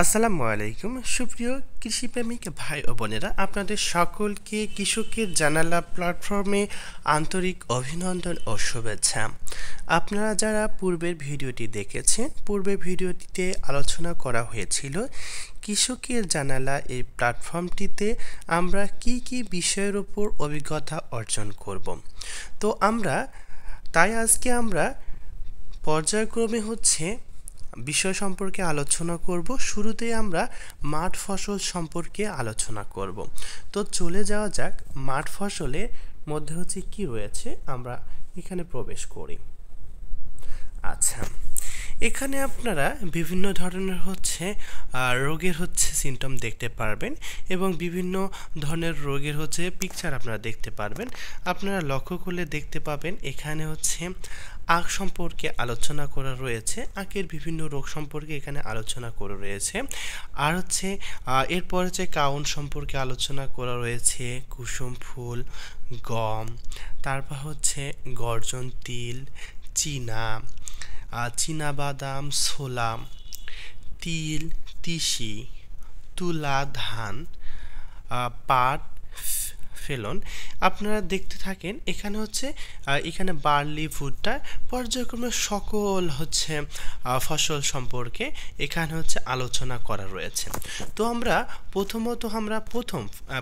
আসসালামু আলাইকুম সুপ্রিয় কৃষিপ্রেমিক ভাই ও বোনেরা, আপনাদের সকলকে কৃষকের জানালা প্ল্যাটফর্মে আন্তরিক অভিনন্দন ও শুভেচ্ছা। আপনারা যারা পূর্বের ভিডিওটি দেখেছেন, পূর্বের ভিডিওটিতে আলোচনা করা হয়েছিল কৃষকের জানালা এই প্ল্যাটফর্মটিতে আমরা কি কি বিষয়ের উপর অভিজ্ঞতা অর্জন করব। তো আজকে আমরা পর্যায়ক্রমে বিষয় সম্পর্কে আলোচনা করব। শুরুতেই আমরা মাঠ ফসল সম্পর্কে আলোচনা করব। তো চলে যাওয়া যাক, মাঠ ফসলের মধ্যে কি রয়েছে আমরা এখানে প্রবেশ করি। আচ্ছা, এখানে আপনারা বিভিন্ন ধরনের রোগের সিমটম দেখতে পারবেন এবং বিভিন্ন ধরনের রোগের পিকচার আপনারা দেখতে পারবেন। আপনারা লক্ষ্য করলে দেখতে পাবেন এখানে আখ সম্পর্কে আলোচনা করা রয়েছে, আখের বিভিন্ন রোগ সম্পর্কে এখানে আলোচনা করা রয়েছে। আর এরপর কাউন সম্পর্কে আলোচনা করা রয়েছে, কুসুম ফুল, গম, তারপর গর্জন তিল, চীনাবাদাম, ছোলা, তিল, তিসি, তুলা, ধান, পাট, ফেলন। আপনারা দেখতে থাকেন এখানে বার্লি, ভুট্টা, পর্যায়ক্রমে সকল ফসল সম্পর্কে এখানে আলোচনা করা রয়েছে। তো আমরা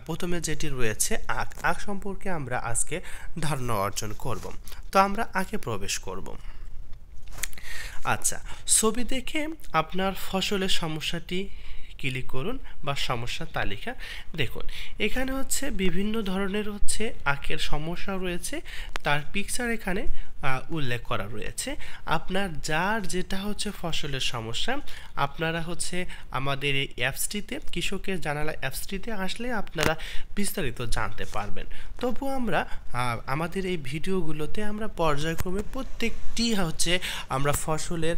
প্রথমে যেটি রয়েছে আখ সম্পর্কে আমরা আজকে ধারণা অর্জন করব। তো আমরা আখে প্রবেশ করব। আচ্ছা, ছবি দেখে আপনার ফসলের সমস্যাটি ক্লিক করুন বা সমস্যা তালিকা দেখুন। এখানে বিভিন্ন ধরনের আখের সমস্যা রয়েছে, তার পিকচার এখানে উল্লেখ করা রয়েছে। আপনার যার যেটা ফসলের সমস্যা, আপনারা আমাদের এই অ্যাপসটিতে, কৃষকের জানালা অ্যাপসটিতে আসলে আপনারা বিস্তারিত জানতে পারবেন। তবু আমরা আমাদের এই ভিডিওগুলোতে আমরা পর্যায়ক্রমে প্রত্যেকটি আমরা ফসলের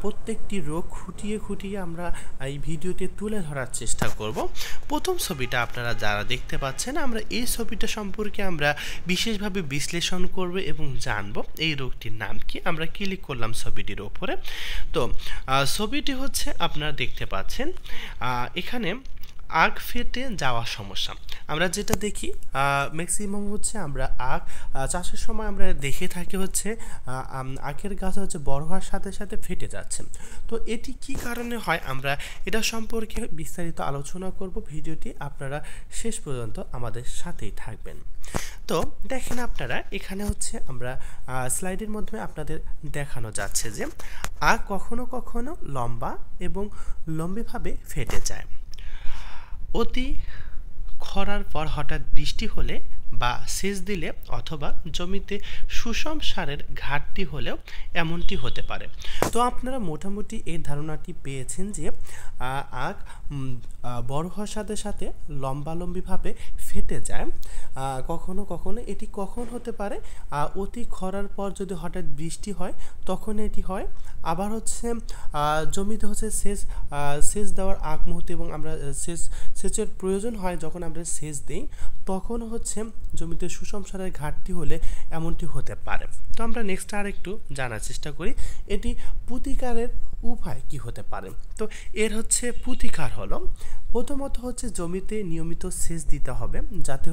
প্রত্যেকটি রোগ খুঁটিয়ে আমরা এই ভিডিওতে তুলে ধরার চেষ্টা করব। প্রথম ছবিটা আপনারা যারা দেখতে পাচ্ছেন, আমরা এই ছবিটা সম্পর্কে আমরা বিশেষভাবে বিশ্লেষণ করব এবং জানব এই রোগটির নাম কি। আমরা ক্লিক করলাম ছবিটির উপরে। তো ছবিটি আপনারা দেখতে পাচ্ছেন এখানে আখ ফেটে যাওয়ার সমস্যা। আমরা যেটা দেখি ম্যাক্সিমাম আমরা আখ চাষের সময় আমরা দেখে থাকি আখের গাছ বড় হওয়ার সাথে সাথে ফেটে যাচ্ছে। তো এটি কি কারণে হয়, আমরা এটা সম্পর্কে বিস্তারিত আলোচনা করব। ভিডিওটি আপনারা শেষ পর্যন্ত আমাদের সাথেই থাকবেন। তো দেখেন আপনারা এখানে আমরা স্লাইডের মাধ্যমে আপনাদের দেখানো যাচ্ছে যে আখ কখনো কখনো লম্বা এবং লম্বিভাবে ফেটে যায়। অতি খরার পর হঠাৎ বৃষ্টি হলে বা সেচ দিলে অথবা জমিতে সুষম সারের ঘাটতি হলেও এমনটি হতে পারে। তো আপনারা মোটামুটি এই ধারণাটি পেয়েছেন যে আখ বড় হওয়ার সাথে সাথে লম্বালম্বিভাবে ফেটে যায়। কখনো কখনো এটি কখন হতে পারে, অতি খরার পর যদি হঠাৎ বৃষ্টি হয় তখন এটি হয়। আবার জমিতে সেচ দেওয়ার আগ মুহূর্তে এবং আমরা সেচের প্রয়োজন হয় যখন আমরা সেচ দিই, তখন জমিতে সুষম সারের ঘাটতি হলে এমনটি হতে পারে। তো আমরা নেক্সট আর একটু জানার চেষ্টা করি এটি প্রতিকারের উপায় কি হতে পারে। তো এর প্রতিকার হলো, প্রথমত জমিতে নিয়মিত সেচ দিতে হবে, যাতে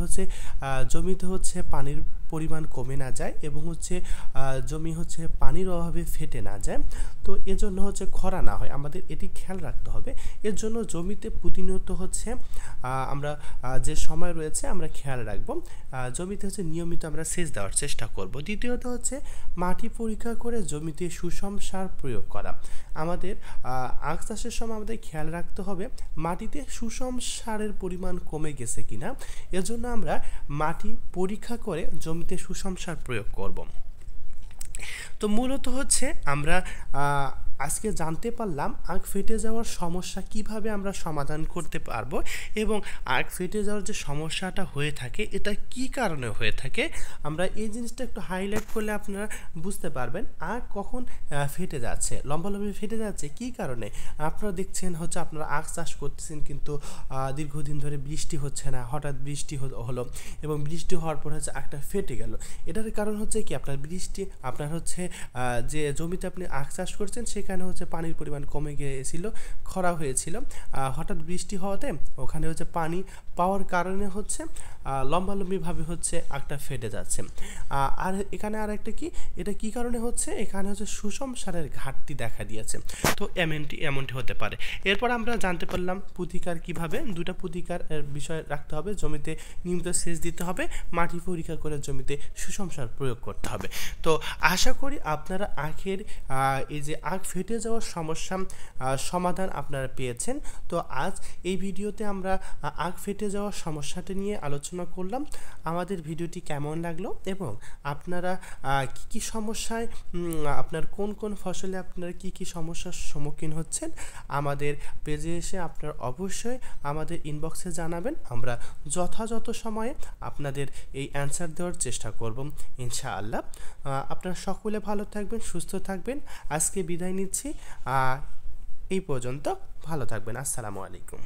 জমিতে পানির পরিমাণ কমে না যায় এবং জমি পানির অভাবে ফেটে না যায়। তো এজন্য খরা না হয়, আমাদের এটি খেয়াল রাখতে হবে। এর জন্য জমিতে প্রতিনিয়ত আমরা যে সময় রয়েছে আমরা খেয়াল রাখবো, জমিতে নিয়মিত আমরা সেচ দেওয়ার চেষ্টা করব। দ্বিতীয়ত মাটি পরীক্ষা করে জমিতে সুষম সার প্রয়োগ করা। আমাদের আখ চাষের সময় আমাদের খেয়াল রাখতে হবে মাটিতে সুষম সারের পরিমাণ কমে গেছে কিনা। এজন্য আমরা মাটি পরীক্ষা করে জমিতে সুষম সার প্রয়োগ করব। তো মূলত আমরা আজকে জানতে পারলাম আখ ফেটে যাওয়ার সমস্যা কিভাবে আমরা সমাধান করতে পারবো এবং আখ ফেটে যাওয়ার যে সমস্যাটা হয়ে থাকে এটা কি কারণে হয়ে থাকে। আমরা এই জিনিসটা একটু হাইলাইট করলে আপনারা বুঝতে পারবেন আখ কখন ফেটে যাচ্ছে, লম্বালম্বি ফেটে যাচ্ছে কি কারণে। আপনারা দেখছেন আপনারা আখ চাষ করতেছেন কিন্তু দীর্ঘদিন ধরে বৃষ্টি হচ্ছে না, হঠাৎ বৃষ্টি হলো এবং বৃষ্টি হওয়ার পর আখটা ফেটে গেল। এটার কারণ কি, আপনার বৃষ্টি আপনার যে জমিতে আপনি আখ চাষ করছেন সেখানে হচ্ছে পানির পরিমাণ কমে গিয়েছিল, খরা হয়েছিল। হঠাৎ বৃষ্টি হওয়াতে ওখানে হচ্ছে পানি পাওয়ার কারণে হচ্ছে লম্বালম্বিভাবে হচ্ছে আগটা ফেটে যাচ্ছে। আর এখানে আর একটা কি, এটা কি কারণে হচ্ছে, এখানে হচ্ছে সুষম সারের ঘাটতি দেখা দিয়েছে। তো এমনটি হতে পারে। এরপর আমরা জানতে পারলাম প্রতিকার কিভাবে, দুটা প্রতিকার বিষয় রাখতে হবে, জমিতে নিয়মিত সেচ দিতে হবে, মাটি পরীক্ষা করে জমিতে সুষম সার প্রয়োগ করতে হবে। তো আশা করি আপনারা আখের এই যে আখ ফেটে যাওয়ার সমস্যা সমাধান আপনারা পেয়েছেন। তো আজ এই ভিডিওতে আমরা আখ ফেটে যাওয়ার সমস্যাটি নিয়ে আলোচনা করলাম। আমাদের ভিডিওটি কেমন লাগলো এবং আপনারা কি কি সমস্যায়, আপনার কোন কোন ফসলে আপনারা কি কি সমস্যার সম্মুখীন হচ্ছেন, আমাদের পেজে এসে আপনারা অবশ্যই আমাদের ইনবক্সে জানাবেন। আমরা যথাযথ সময়ে আপনাদের এই অ্যান্সার দেওয়ার চেষ্টা করব ইনশাআল্লাহ। আপনারা সকলে ভালো থাকবেন, সুস্থ থাকবেন। আজকে বিদায় নিচ্ছি, এই পর্যন্ত। ভালো থাকবেন। আসসালামু আলাইকুম।